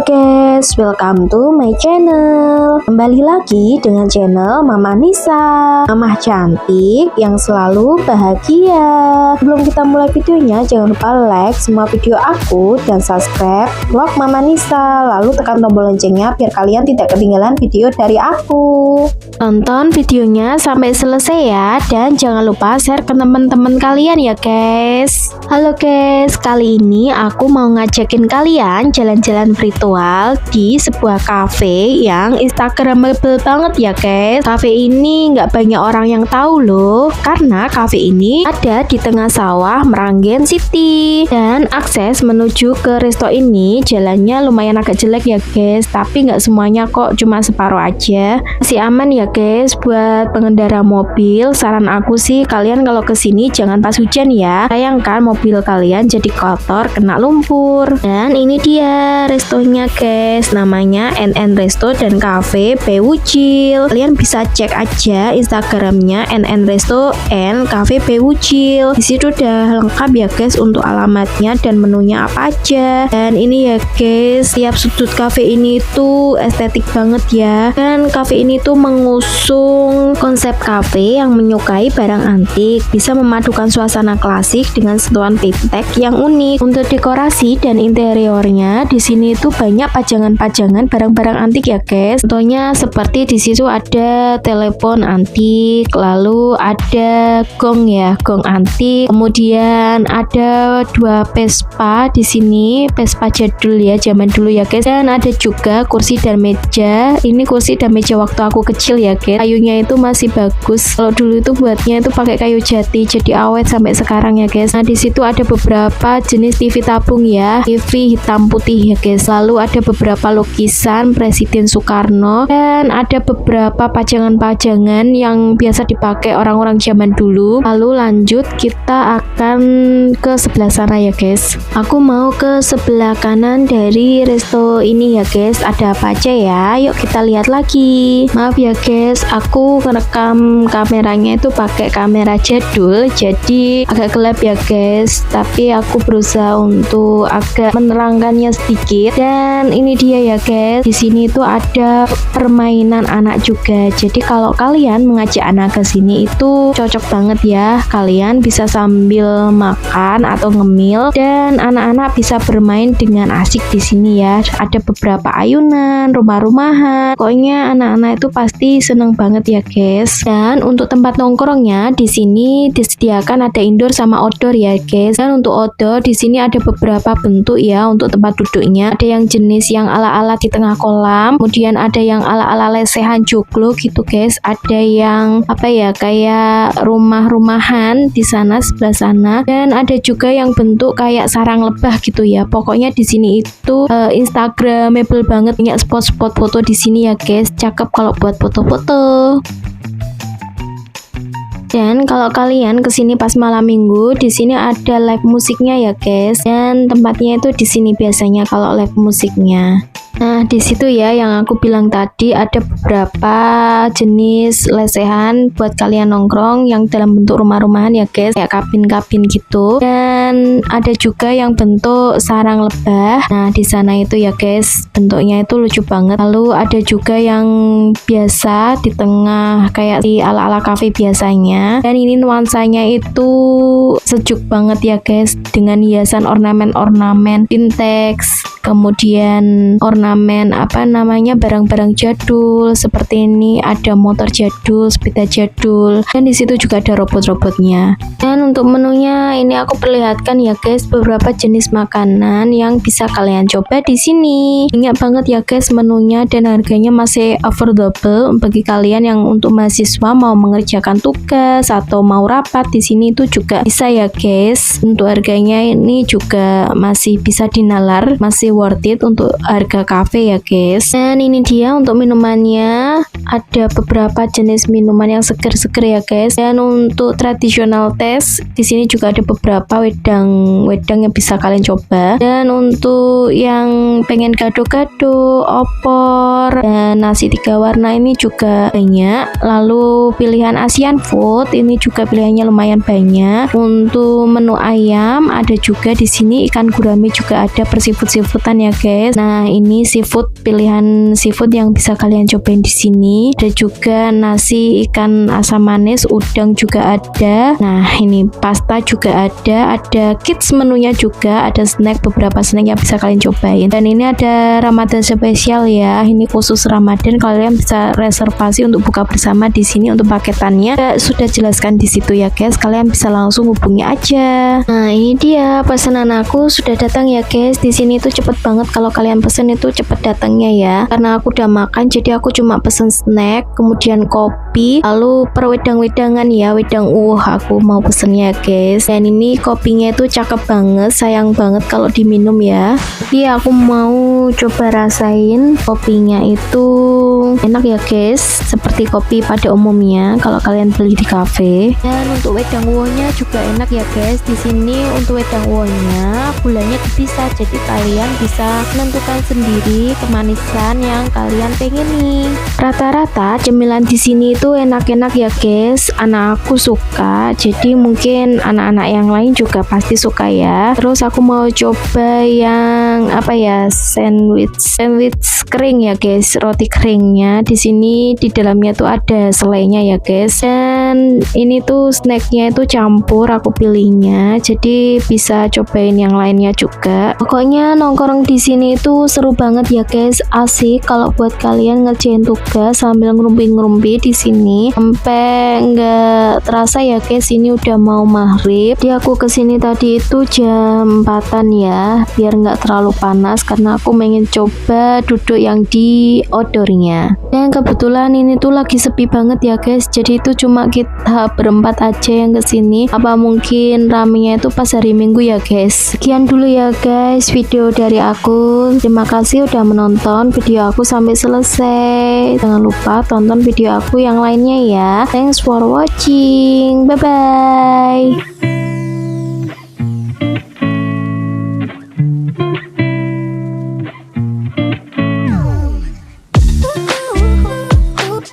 Halo guys, welcome to my channel. Kembali lagi dengan channel Mama Nisa, Mama cantik yang selalu bahagia. Sebelum kita mulai videonya, jangan lupa like semua video aku dan subscribe vlog Mama Nisa. Lalu tekan tombol loncengnya biar kalian tidak ketinggalan video dari aku. Tonton videonya sampai selesai ya, dan jangan lupa share ke teman-teman kalian ya guys. Halo guys, kali ini aku mau ngajakin kalian jalan-jalan virtual di sebuah cafe yang instagramable banget ya guys. Cafe ini nggak banyak orang yang tahu loh, karena cafe ini ada di tengah sawah Meranggen City, dan akses menuju ke resto ini jalannya lumayan agak jelek ya guys, tapi nggak semuanya kok, cuma separuh aja. Masih aman ya guys buat pengendara mobil. Saran aku sih kalian kalau kesini jangan pas hujan ya, sayangkan mobil kalian jadi kotor kena lumpur. Dan ini dia restonya guys, namanya NN Resto dan Cafe Bewucil. Kalian bisa cek aja instagramnya NN Resto and Cafe Bewucil. Di situ udah lengkap ya guys untuk alamatnya dan menunya apa aja. Dan ini ya guys, tiap sudut cafe ini tuh estetik banget ya. Dan cafe ini tuh mengusung konsep cafe yang menyukai barang antik, bisa memadukan suasana klasik dengan sentuhan vintage yang unik. Untuk dekorasi dan interiornya di sini tuh banyak pajangan-pajangan barang-barang antik ya guys. Contohnya seperti di situ ada telepon antik, lalu ada gong ya, gong antik. Kemudian ada dua Vespa di sini, Vespa jadul ya, zaman dulu ya guys. Dan ada juga kursi dan meja. Ini kursi dan meja waktu aku kecil ya guys. Kayunya itu masih bagus. Kalau dulu itu buatnya itu pakai kayu jati, jadi awet sampai sekarang ya guys. Nah di situ ada beberapa jenis TV tabung ya, TV hitam putih ya guys. Lalu ada beberapa lukisan Presiden Soekarno, dan ada beberapa pajangan-pajangan yang biasa dipakai orang-orang zaman dulu. Lalu lanjut kita akan ke sebelah sana ya guys. Aku mau ke sebelah kanan dari resto ini ya guys. Ada apa aja ya? Yuk kita lihat lagi. Maaf ya guys, aku ngerekam kameranya itu pakai kamera jadul, jadi agak gelap ya guys. Tapi aku berusaha untuk agak menerangkannya sedikit. Dan ini dia ya guys, di sini tuh ada permainan anak juga. Jadi kalau kalian mengajak anak ke sini itu cocok banget ya. Kalian bisa sambil makan atau ngemil, dan anak-anak bisa bermain dengan asik di sini ya. Ada beberapa ayunan, rumah-rumahan. Pokoknya anak-anak itu pasti seneng banget ya guys. Dan untuk tempat nongkrongnya di sini disediakan ada indoor sama outdoor ya guys. Dan untuk outdoor di sini ada beberapa bentuk ya untuk tempat duduknya. Ada yang jenis yang ala-ala di tengah kolam, kemudian ada yang ala-ala lesehan joglo gitu guys. Ada yang apa ya, kayak rumah-rumahan di sana sebelah sana, dan ada juga yang bentuk kayak sarang lebah gitu ya. Pokoknya di sini itu instagramable banget, banyak spot-spot foto di sini ya guys. Cakep kalau buat foto-foto. Dan kalau kalian kesini pas malam minggu, di sini ada live musiknya ya guys. Dan tempatnya itu di sini biasanya kalau live musiknya. Nah di situ ya yang aku bilang tadi, ada beberapa jenis lesehan buat kalian nongkrong yang dalam bentuk rumah-rumahan ya guys, kayak kabin-kabin gitu. Dan ada juga yang bentuk sarang lebah. Nah di sana itu ya guys, bentuknya itu lucu banget. Lalu ada juga yang biasa di tengah kayak di ala-ala cafe biasanya. Dan ini nuansanya itu sejuk banget ya guys, dengan hiasan ornamen-ornamen vintage, kemudian ornamen apa namanya, barang-barang jadul seperti ini. Ada motor jadul, sepeda jadul, dan di situ juga ada robot-robotnya. Dan untuk menunya ini aku perlihatkan ya guys, beberapa jenis makanan yang bisa kalian coba di sini. Banyak banget ya guys menunya, dan harganya masih affordable bagi kalian yang untuk mahasiswa mau mengerjakan tugas atau mau rapat. Di sini itu juga bisa ya guys. Untuk harganya ini juga masih bisa dinalar, masih worth it untuk harga cafe ya guys. Dan ini dia untuk minumannya, ada beberapa jenis minuman yang seger-seger ya guys. Dan untuk traditional taste di sini juga ada beberapa wedang yang bisa kalian coba. Dan untuk yang pengen gado-gado, opor, dan nasi 3 warna ini juga banyak. Lalu pilihan Asian food ini juga pilihannya lumayan banyak. Untuk menu ayam ada juga di sini, ikan gurame juga ada, seafood-seafoodan ya guys. Nah, ini pilihan seafood yang bisa kalian cobain di sini. Ada juga nasi ikan asam manis, udang juga ada. Nah, ini pasta juga ada kids menunya juga, ada beberapa snack yang bisa kalian cobain. Dan ini ada Ramadan spesial ya. Ini khusus Ramadan, kalian bisa reservasi untuk buka bersama di sini. Untuk paketannya sudah jelaskan di situ ya guys. Kalian bisa langsung hubungi aja. Nah, ini dia pesanan aku sudah datang ya guys. Di sini tuh cepet banget kalau kalian pesen itu cepet datangnya ya. Karena aku udah makan, jadi aku cuma pesen snack, kemudian kopi, lalu per wedang-wedangan ya, wedang aku mau pesennya guys. Dan ini kopinya itu cakep banget, sayang banget kalau diminum ya. Jadi aku mau coba rasain kopinya itu enak ya guys, seperti kopi pada umumnya kalau kalian beli di cafe. Dan untuk wedang uwonya juga enak ya guys. Di sini untuk wedang uwonya gulanya dipisah, jadi kalian bisa menentukan sendiri kemanisan yang kalian pengen nih. Rata-rata cemilan di sini itu enak-enak ya guys. Anak aku suka, jadi mungkin anak-anak yang lain juga pasti suka ya. Terus aku mau coba yang sandwich kering ya guys, roti keringnya. Di sini di dalamnya tuh ada selainya ya guys. Dan ini tuh snacknya itu campur, aku pilihnya, jadi bisa cobain yang lainnya juga. Pokoknya nongkrong di sini itu seru banget ya guys, asik kalau buat kalian ngerjain tugas sambil ngerumpi-ngerumpi di sini. Sampai nggak terasa ya guys, ini udah mau maghrib. Jadi aku kesini tadi itu jam 4-an ya, biar nggak terlalu panas karena aku pengen coba duduk yang di outdoornya. Dan kebetulan ini tuh lagi sepi banget ya guys, jadi itu cuma kita berempat aja yang kesini. Apa mungkin ramenya itu pas hari Minggu ya guys. Sekian dulu ya guys video dari aku. Terima kasih udah menonton video aku sampai selesai. Jangan lupa tonton video aku yang lainnya ya. Thanks for watching, bye bye.